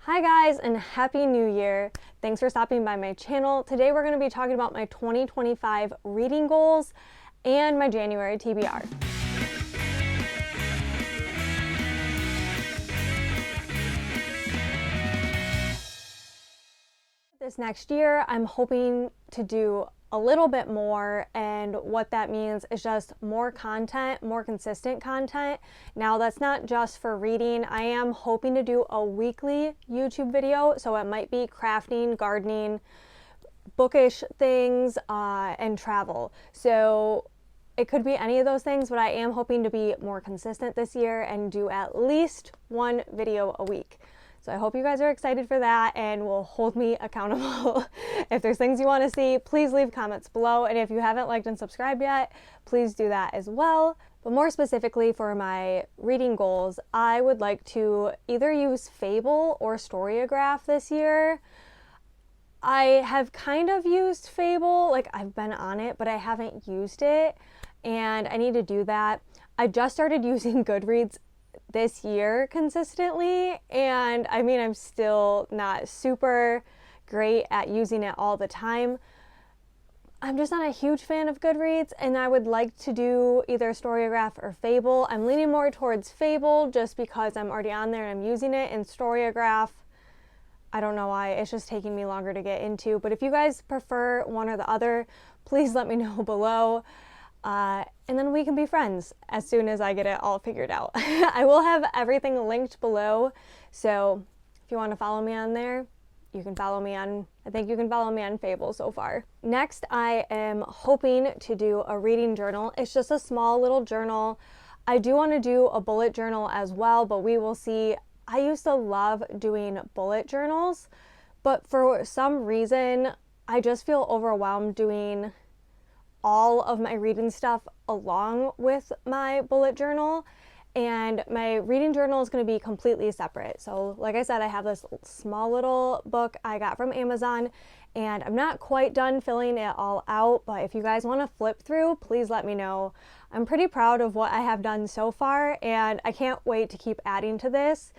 Hi guys, and Happy New Year. Thanks for stopping by my channel. Today we're going to be talking about my 2025 reading goals and my January TBR. This next year, I'm hoping to do a little bit more, and what that means is just more content, more consistent content. Now, that's not just for reading. I am hoping to do a weekly YouTube video, so it might be crafting, gardening, bookish things, and travel. So it could be any of those things, but I am hoping to be more consistent this year and do at least one video a week. So I hope you guys are excited for that and will hold me accountable. If there's things you want to see, please leave comments below. And if you haven't liked and subscribed yet, please do that as well. But more specifically for my reading goals, I would like to either use Fable or Storyograph this year. I have kind of used Fable, like I've been on it, but I haven't used it, and I need to do that. I just started using Goodreads this year consistently, and I mean, I'm still not super great at using it all the time. I'm just not a huge fan of Goodreads, and I would like to do either Storyograph or Fable. I'm leaning more towards Fable just because I'm already on there and I'm using it, and Storyograph, I don't know why, it's just taking me longer to get into. But if you guys prefer one or the other, please let me know below. And then we can be friends as soon as I get it all figured out. I will have everything linked below, so if you want to follow me on there, you can follow me on, I think you can follow me on Fable so far. Next, I am hoping to do a reading journal. It's just a small little journal. I do want to do a bullet journal as well, but we will see. I used to love doing bullet journals, but for some reason, I just feel overwhelmed doing all of my reading stuff along with my bullet journal, and my reading journal is going to be completely separate. So like I said, I have this small little book I got from Amazon, and I'm not quite done filling it all out, but if you guys want to flip through, please let me know. I'm pretty proud of what I have done so far, and I can't wait to keep adding to this.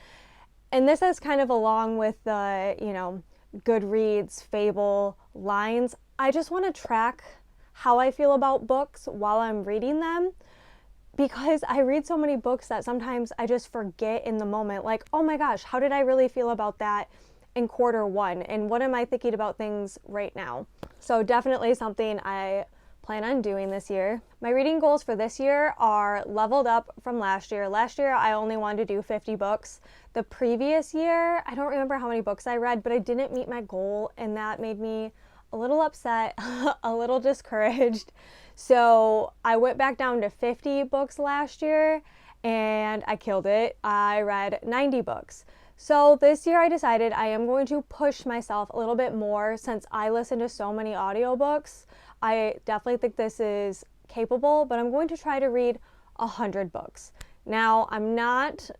And this is kind of along with the, Goodreads, Fable lines. I just want to track how I feel about books while I'm reading them, because I read so many books that sometimes I just forget in the moment, like, oh my gosh, how did I really feel about that in quarter one, and what am I thinking about things right now? So definitely something I plan on doing this year. My reading goals for this year are leveled up from last year. Last year I only wanted to do 50 books. The previous year, I don't remember how many books I read, but I didn't meet my goal, and that made me a little upset, a little discouraged. So I went back down to 50 books last year, and I killed it. I read 90 books. So this year I decided I am going to push myself a little bit more, since I listen to so many audiobooks. I definitely think this is capable, but I'm going to try to read 100 books. Now, I'm not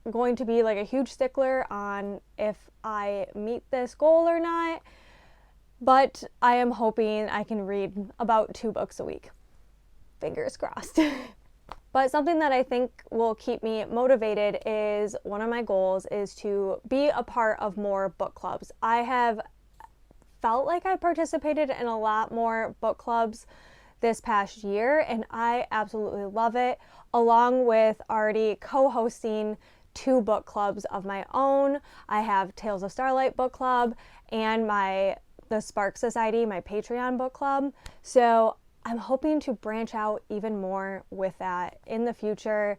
going to be like a huge stickler on if I meet this goal or not, but I am hoping I can read about 2 books a week. Fingers crossed. But something that I think will keep me motivated is, one of my goals is to be a part of more book clubs. I have felt like I participated in a lot more book clubs this past year, and I absolutely love it, along with already co-hosting 2 book clubs of my own. I have Tales of Starlight book club and the Spark Society, my Patreon book club. So I'm hoping to branch out even more with that in the future,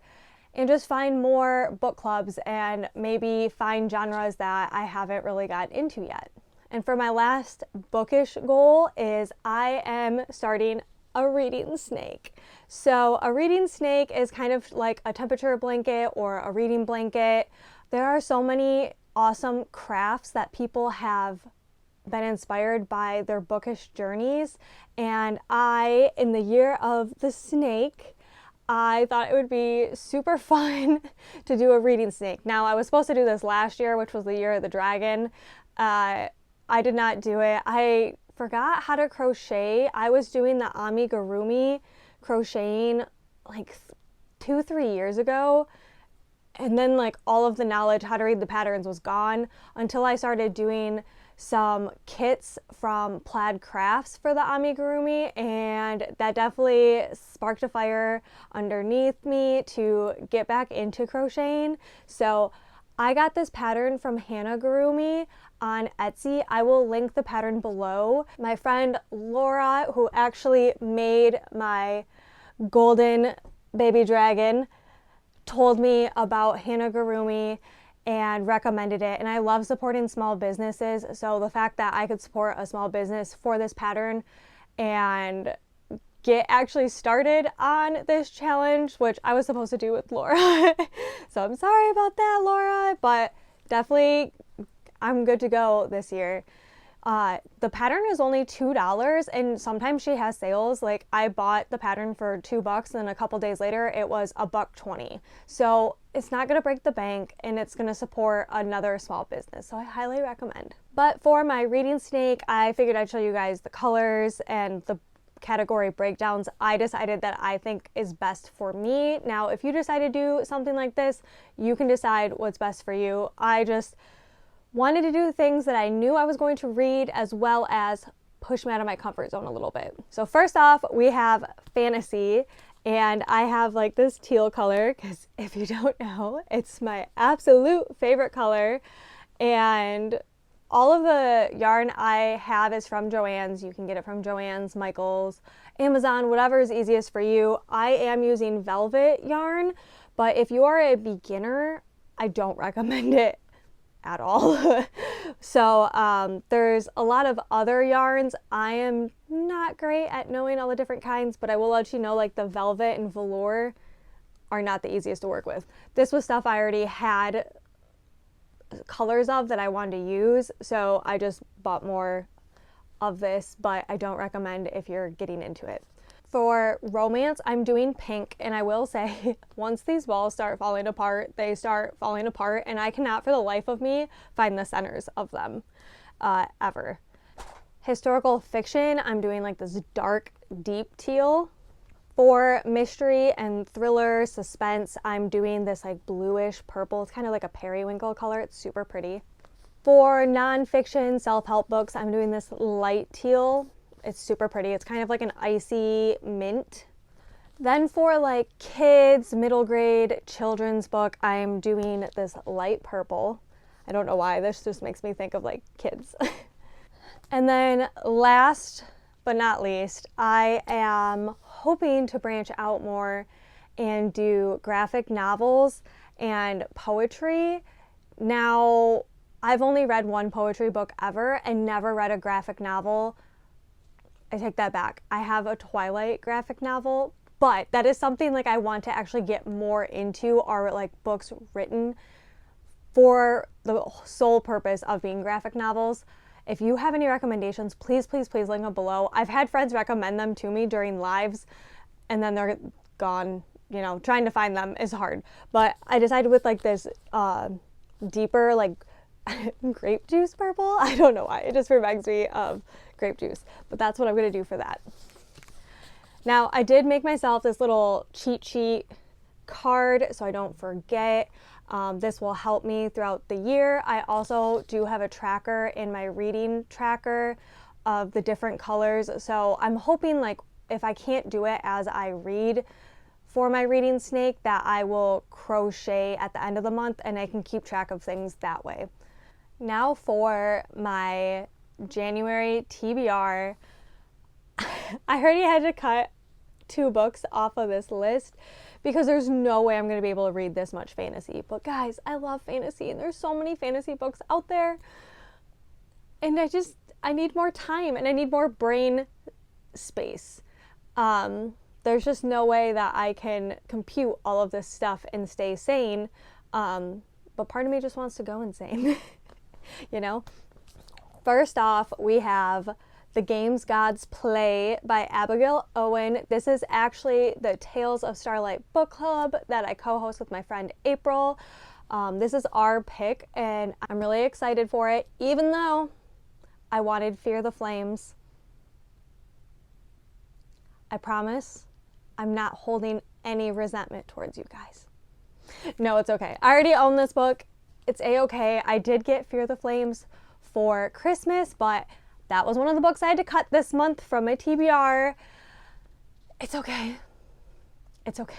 and just find more book clubs and maybe find genres that I haven't really gotten into yet. And for my last bookish goal is I am starting a reading snake. So a reading snake is kind of like a temperature blanket or a reading blanket. There are so many awesome crafts that people have been inspired by their bookish journeys, and in the year of the snake, I thought it would be super fun to do a reading snake. Now, I was supposed to do this last year, which was the year of the dragon. I did not do it. I forgot how to crochet. I was doing the amigurumi crocheting like 2-3 years ago, And then like all of the knowledge how to read the patterns was gone until I started doing some kits from Plaid Crafts for the amigurumi, and that definitely sparked a fire underneath me to get back into crocheting. So I got this pattern from Hanagurumi on Etsy. I will link the pattern below. My friend Laura, who actually made my golden baby dragon, told me about Hanagurumi and recommended it, and I love supporting small businesses, so the fact that I could support a small business for this pattern and get actually started on this challenge, which I was supposed to do with Laura. So I'm sorry about that, Laura, but definitely I'm good to go this year. The pattern is only $2, and sometimes she has sales. Like I bought the pattern for $2, and a couple days later it was $1.20. So it's not gonna break the bank, and it's gonna support another small business. So I highly recommend. But for my reading snake, I figured I'd show you guys the colors and the category breakdowns I decided that I think is best for me. Now, if you decide to do something like this, you can decide what's best for you. I just wanted to do the things that I knew I was going to read, as well as push me out of my comfort zone a little bit. So first off, we have fantasy, and I have like this teal color because if you don't know, it's my absolute favorite color, and all of the yarn I have is from Joann's. You can get it from Joann's, Michael's, Amazon, whatever is easiest for you. I am using velvet yarn, but if you are a beginner, I don't recommend it at all. So there's a lot of other yarns. I am not great at knowing all the different kinds, but I will let you know like the velvet and velour are not the easiest to work with. This was stuff I already had colors of that I wanted to use, so I just bought more of this, but I don't recommend if you're getting into it. For romance, I'm doing pink, and I will say once these balls start falling apart, they start falling apart, and I cannot for the life of me find the centers of them ever. Historical fiction, I'm doing like this dark, deep teal. For mystery and thriller suspense, I'm doing this like bluish purple. It's kind of like a periwinkle color. It's super pretty. For nonfiction self-help books, I'm doing this light teal. It's super pretty. It's kind of like an icy mint. Then for like kids, middle grade, children's book, I'm doing this light purple. I don't know why. This just makes me think of like kids. And then last but not least, I am hoping to branch out more and do graphic novels and poetry. Now, I've only read one poetry book ever and never read a graphic novel. I take that back. I have a Twilight graphic novel, but that is something like I want to actually get more into, are like books written for the sole purpose of being graphic novels. If you have any recommendations, please, please, please link them below. I've had friends recommend them to me during lives, and then they're gone. You know, trying to find them is hard. But I decided with like this deeper like grape juice purple. I don't know why. It just reminds me of grape juice. But that's what I'm going to do for that. Now, I did make myself this little cheat sheet card so I don't forget. This will help me throughout the year. I also do have a tracker in my reading tracker of the different colors. So I'm hoping like if I can't do it as I read for my reading snake, that I will crochet at the end of the month and I can keep track of things that way. Now for my January TBR, I already had to cut 2 books off of this list because there's no way I'm going to be able to read this much fantasy. But guys, I love fantasy, and there's so many fantasy books out there, and I need more time and I need more brain space. There's just no way that I can compute all of this stuff and stay sane, but part of me just wants to go insane. You know? First off, we have The Games Gods Play by Abigail Owen. This is actually the Tales of Starlight book club that I co-host with my friend April. This is our pick, and I'm really excited for it, even though I wanted Fear the Flames. I promise I'm not holding any resentment towards you guys. No, it's okay. I already own this book. It's a-okay. I did get Fear the Flames for Christmas, but that was one of the books I had to cut this month from my TBR. It's okay. It's okay.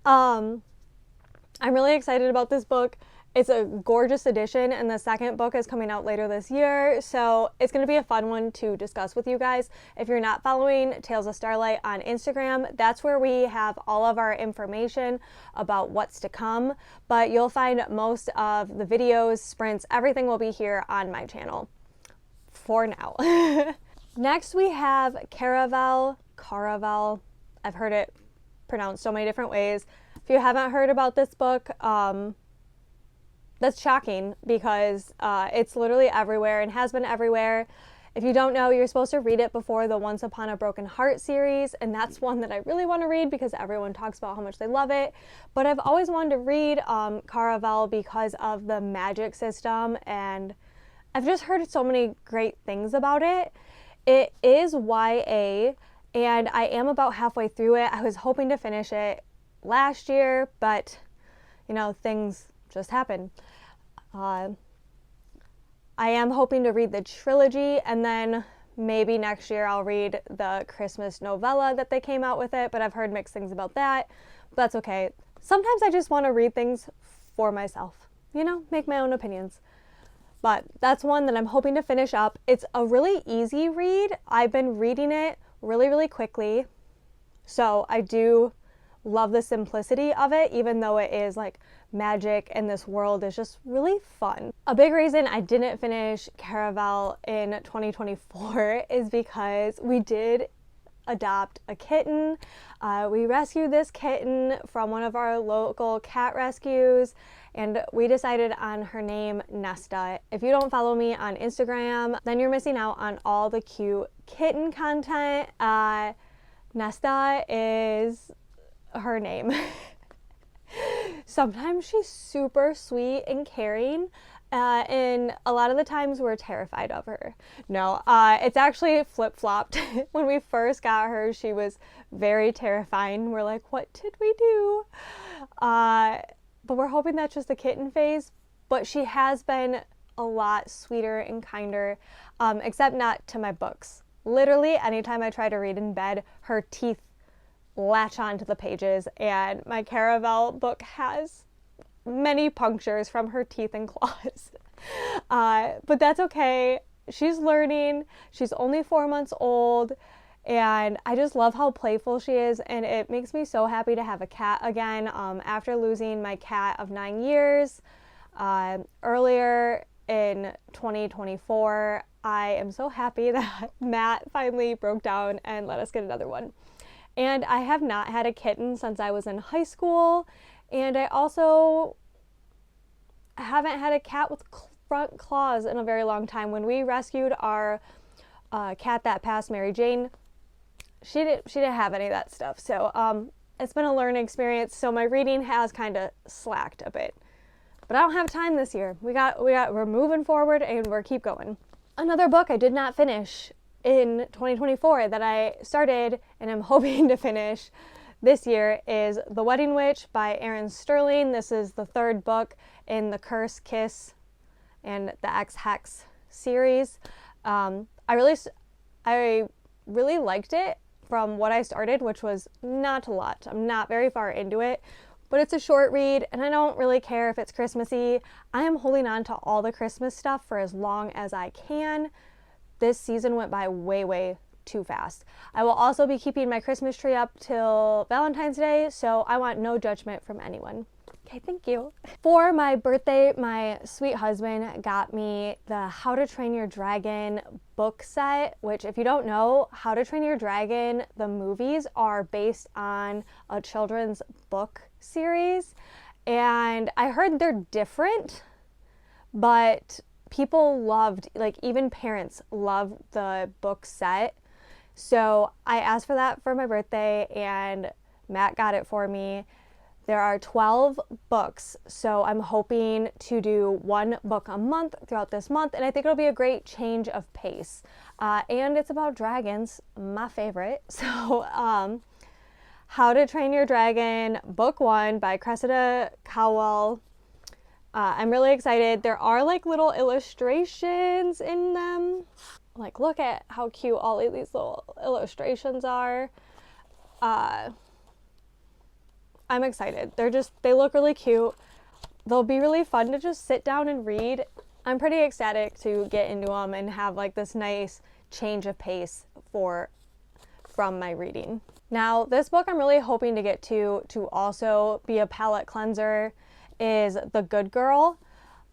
I'm really excited about this book. It's a gorgeous edition, and the second book is coming out later this year, so it's going to be a fun one to discuss with you guys. If you're not following Tales of Starlight on Instagram, that's where we have all of our information about what's to come, but you'll find most of the videos, sprints, everything will be here on my channel for now. Next we have Caraval. I've heard it pronounced so many different ways. If you haven't heard about this book, that's shocking because it's literally everywhere and has been everywhere. If you don't know, you're supposed to read it before the Once Upon a Broken Heart series, and that's one that I really want to read because everyone talks about how much they love it. But I've always wanted to read Caraval because of the magic system, and I've just heard so many great things about it. It is YA, and I am about halfway through it. I was hoping to finish it last year, but you know, things just happen. I am hoping to read the trilogy, and then maybe next year I'll read the Christmas novella that they came out with it, but I've heard mixed things about that. But that's okay. Sometimes I just want to read things for myself, you know, make my own opinions. But that's one that I'm hoping to finish up. It's a really easy read. I've been reading it really, really quickly, so I do love the simplicity of it, even though it is like magic and this world is just really fun. A big reason I didn't finish Caraval in 2024 is because we did adopt a kitten. We rescued this kitten from one of our local cat rescues, and we decided on her name, Nesta. If you don't follow me on Instagram, then you're missing out on all the cute kitten content. Nesta is her name. Sometimes she's super sweet and caring, and a lot of the times we're terrified of her. No, it's actually flip-flopped. When we first got her, she was very terrifying. We're like, what did we do? But we're hoping that's just the kitten phase. But she has been a lot sweeter and kinder, except not to my books. Literally, anytime I try to read in bed, her teeth latch onto the pages, and my Caraval book has many punctures from her teeth and claws. But that's okay. She's learning. She's only 4 months old, and I just love how playful she is, and it makes me so happy to have a cat again after losing my cat of 9 years earlier in 2024. I am so happy that Matt finally broke down and let us get another one. And I have not had a kitten since I was in high school, and I also haven't had a cat with front claws in a very long time. When we rescued our cat that passed, Mary Jane, she didn't have any of that stuff. So it's been a learning experience. So my reading has kind of slacked a bit, but I don't have time this year. We're moving forward, and we're keep going. Another book I did not finish in 2024 that I started and I'm hoping to finish this year is The Wedding Witch by Erin Sterling. This is the third book in the Curse, Kiss, and the X-Hex series. I really liked it from what I started, which was not a lot. I'm not very far into it, but it's a short read, and I don't really care if it's Christmassy. I am holding on to all the Christmas stuff for as long as I can. This season went by way too fast. I will also be keeping my Christmas tree up till Valentine's Day, so I want no judgment from anyone. Okay, thank you. For my birthday, my sweet husband got me the How to Train Your Dragon book set, which, if you don't know, How to Train Your Dragon, the movies are based on a children's book series, and I heard they're different, but people loved, like even parents love the book set. So I asked for that for my birthday, and Matt got it for me. There are 12 books, so I'm hoping to do one book a month throughout this month, and I think it'll be a great change of pace. And it's about dragons, my favorite. So How to Train Your Dragon, Book 1 by Cressida Cowell. I'm really excited. There are like little illustrations in them. Like, look at how cute all of these little illustrations are. I'm excited. They look really cute. They'll be really fun to just sit down and read. I'm pretty ecstatic to get into them and have like this nice change of pace from my reading. Now, this book I'm really hoping to get to also be a palate cleanser is The Good Girl.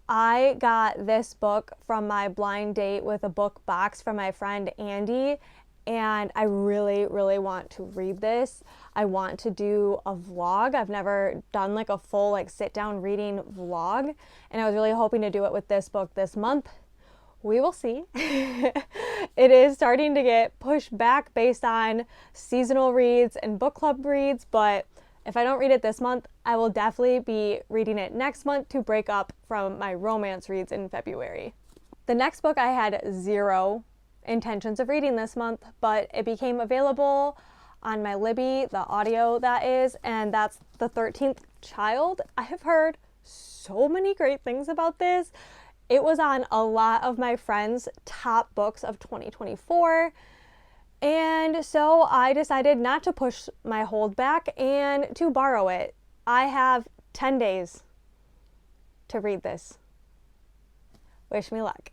I got this book from my blind date with a book box from my friend Andy, and I really, really want to read this. I want to do a vlog. I've never done like a full like sit down reading vlog, and I was really hoping to do it with this book this month. We will see. It is starting to get pushed back based on seasonal reads and book club reads, but if I don't read it this month, I will definitely be reading it next month to break up from my romance reads in February. The next book I had zero intentions of reading this month, but it became available on my Libby, the audio that is, and that's The 13th Child. I have heard so many great things about this. It was on a lot of my friends' top books of 2024. And so I decided not to push my hold back and to borrow it. I have 10 days to read this. Wish me luck.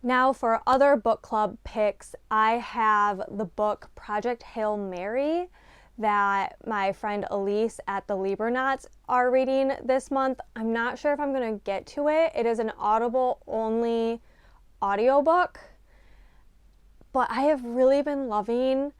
Now for other book club picks, I have the book Project Hail Mary that my friend Elise at the Libernauts are reading this month. I'm not sure if I'm going to get to it. It is an Audible only audiobook. But I have really been loving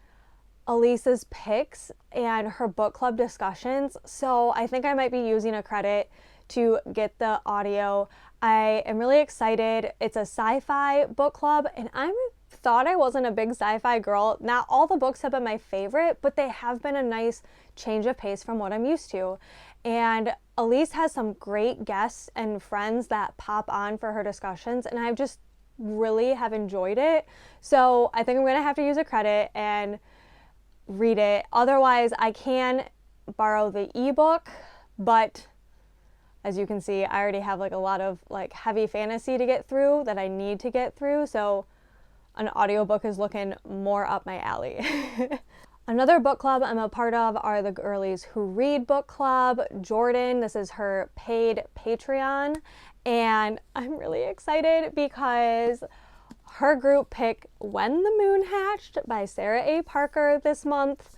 Elise's picks and her book club discussions, so I think I might be using a credit to get the audio. I am really excited. It's a sci-fi book club, and I thought I wasn't a big sci-fi girl. Not all the books have been my favorite, but they have been a nice change of pace from what I'm used to. And Elise has some great guests and friends that pop on for her discussions, and I've just really have enjoyed it. So I think I'm gonna have to use a credit and read it. Otherwise, I can borrow the ebook, but as you can see, I already have like a lot of like heavy fantasy to get through that I need to get through, so an audiobook is looking more up my alley. Another book club I'm a part of are the Girlies Who Read book club. Jordan, this is her paid Patreon, and I'm really excited because her group picked When the Moon Hatched by Sarah A. Parker this month.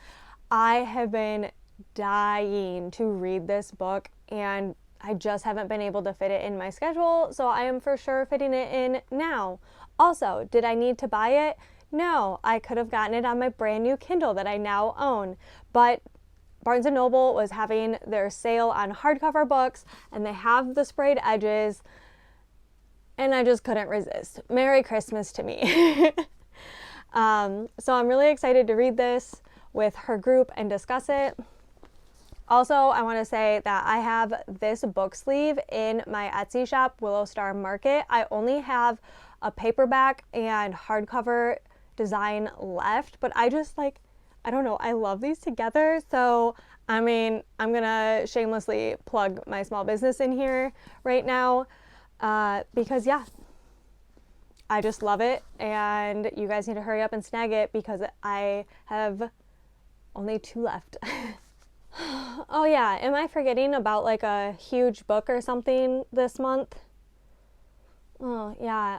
I have been dying to read this book, and I just haven't been able to fit it in my schedule, so I am for sure fitting it in now. Also, did I need to buy it? No, I could have gotten it on my brand new Kindle that I now own, but Barnes & Noble was having their sale on hardcover books, and they have the sprayed edges, and I just couldn't resist. Merry Christmas to me. So I'm really excited to read this with her group and discuss it. Also, I want to say that I have this book sleeve in my Etsy shop, Willow Star Market. I only have a paperback and hardcover design left, but I just I don't know, I love these together. So, I mean, I'm gonna shamelessly plug my small business in here right now because, yeah, I just love it, and you guys need to hurry up and snag it because I have only 2 left. Oh yeah, am I forgetting about like a huge book or something this month? Oh yeah,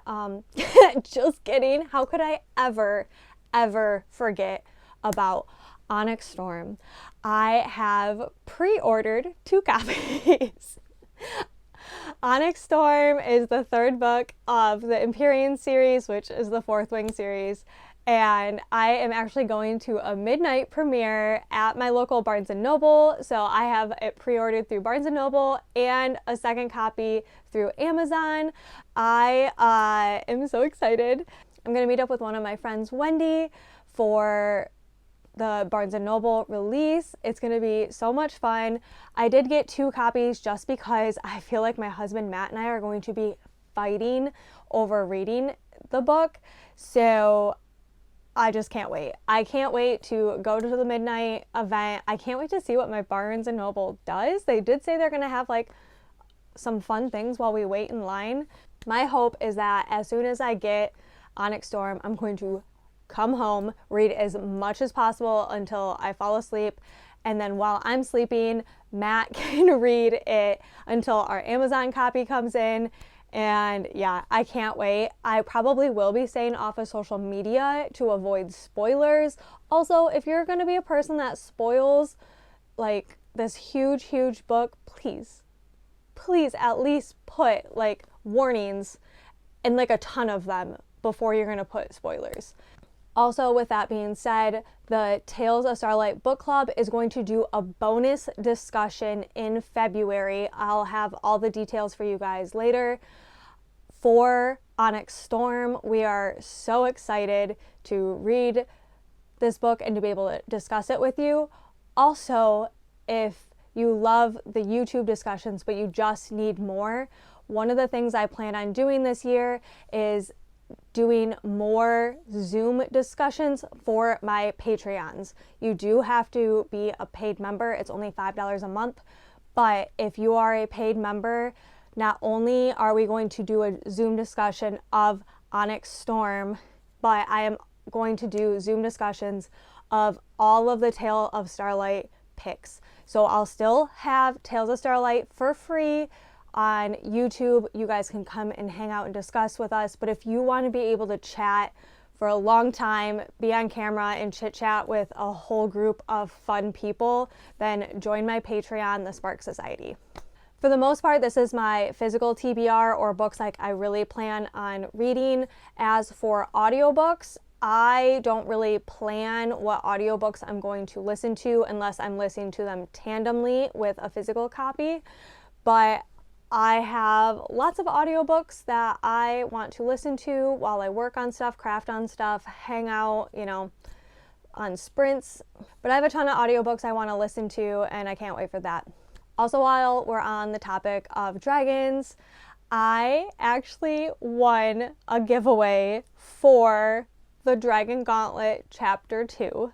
just kidding. How could I ever forget about Onyx Storm? I have pre-ordered 2 copies. Onyx Storm is the 3rd book of the Empyrean series, which is the 4th Wing series. And I am actually going to a midnight premiere at my local Barnes & Noble. So I have it pre-ordered through Barnes & Noble and a 2nd copy through Amazon. I am so excited. I'm going to meet up with one of my friends, Wendy, for the Barnes & Noble release. It's going to be so much fun. I did get 2 copies just because I feel like my husband, Matt, and I are going to be fighting over reading the book. So I just can't wait. I can't wait to go to the midnight event. I can't wait to see what my Barnes and Noble does. They did say they're going to have like some fun things while we wait in line. My hope is that as soon as I get Onyx Storm, I'm going to come home, read as much as possible until I fall asleep. And then while I'm sleeping, Matt can read it until our Amazon copy comes in. And yeah, I can't wait. I probably will be staying off of social media to avoid spoilers. Also, if you're going to be a person that spoils like this huge, huge book, please at least put like warnings and like a ton of them before you're going to put spoilers. Also, with that being said, the Tales of Starlight Book Club is going to do a bonus discussion in February. I'll have all the details for you guys later. For Onyx Storm, we are so excited to read this book and to be able to discuss it with you. Also, if you love the YouTube discussions but you just need more, one of the things I plan on doing this year is doing more Zoom discussions for my Patreons. You do have to be a paid member. It's only $5 a month. But if you are a paid member, not only are we going to do a Zoom discussion of Onyx Storm, but I am going to do Zoom discussions of all of the Tale of Starlight picks. So I'll still have Tales of Starlight for free on YouTube. You guys can come and hang out and discuss with us. But if you want to be able to chat for a long time, be on camera and chit chat with a whole group of fun people, then join my Patreon, the Spark Society. For the most part, this is my physical TBR or books like I really plan on reading. As for audiobooks, I don't really plan what audiobooks I'm going to listen to unless I'm listening to them tandemly with a physical copy. But I have lots of audiobooks that I want to listen to while I work on stuff, craft on stuff, hang out, on sprints. But I have a ton of audiobooks I want to listen to, and I can't wait for that. Also, while we're on the topic of dragons, I actually won a giveaway for the Dragon Gauntlet Chapter 2.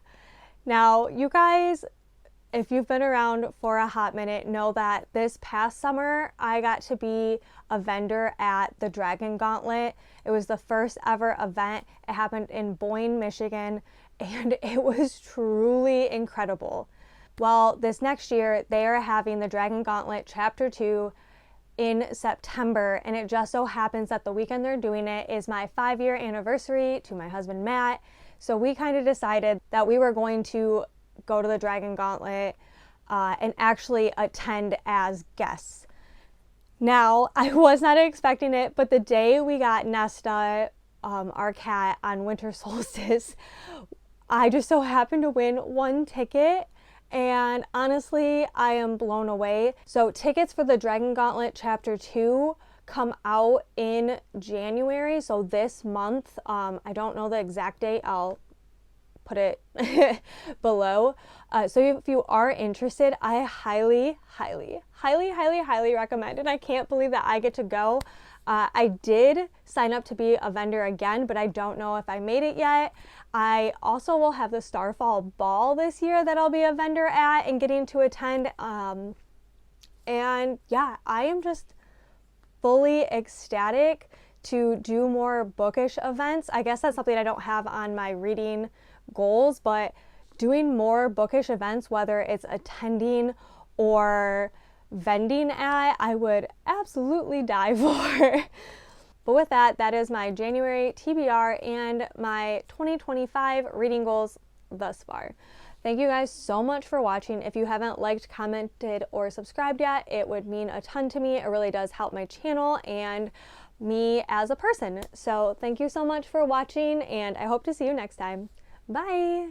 Now, you guys, if you've been around for a hot minute, know that this past summer I got to be a vendor at the Dragon Gauntlet. It was the first ever event. It happened in Boyne, Michigan, and it was truly incredible. Well, this next year they are having the Dragon Gauntlet Chapter 2 in September, and it just so happens that the weekend they're doing it is my 5-year anniversary to my husband Matt. So we kind of decided that we were going to go to the Dragon Gauntlet and actually attend as guests. Now, I was not expecting it, but the day we got Nesta, our cat, on winter solstice, I just so happened to win one ticket. And honestly, I am blown away. So tickets for the Dragon Gauntlet Chapter 2 come out in January. So this month, I don't know the exact date. I'll put it below. So if you are interested, I highly recommend it. I can't believe that I get to go. I did sign up to be a vendor again, but I don't know if I made it yet. I also will have the Starfall Ball this year that I'll be a vendor at and getting to attend. And yeah, I am just fully ecstatic to do more bookish events. I guess that's something I don't have on my reading goals, but doing more bookish events, whether it's attending or vending at, I would absolutely die for. But with that, that is my January TBR and my 2025 reading goals thus far. Thank you guys so much for watching. If you haven't liked, commented, or subscribed yet, it would mean a ton to me. It really does help my channel and me as a person. So thank you so much for watching, and I hope to see you next time. Bye!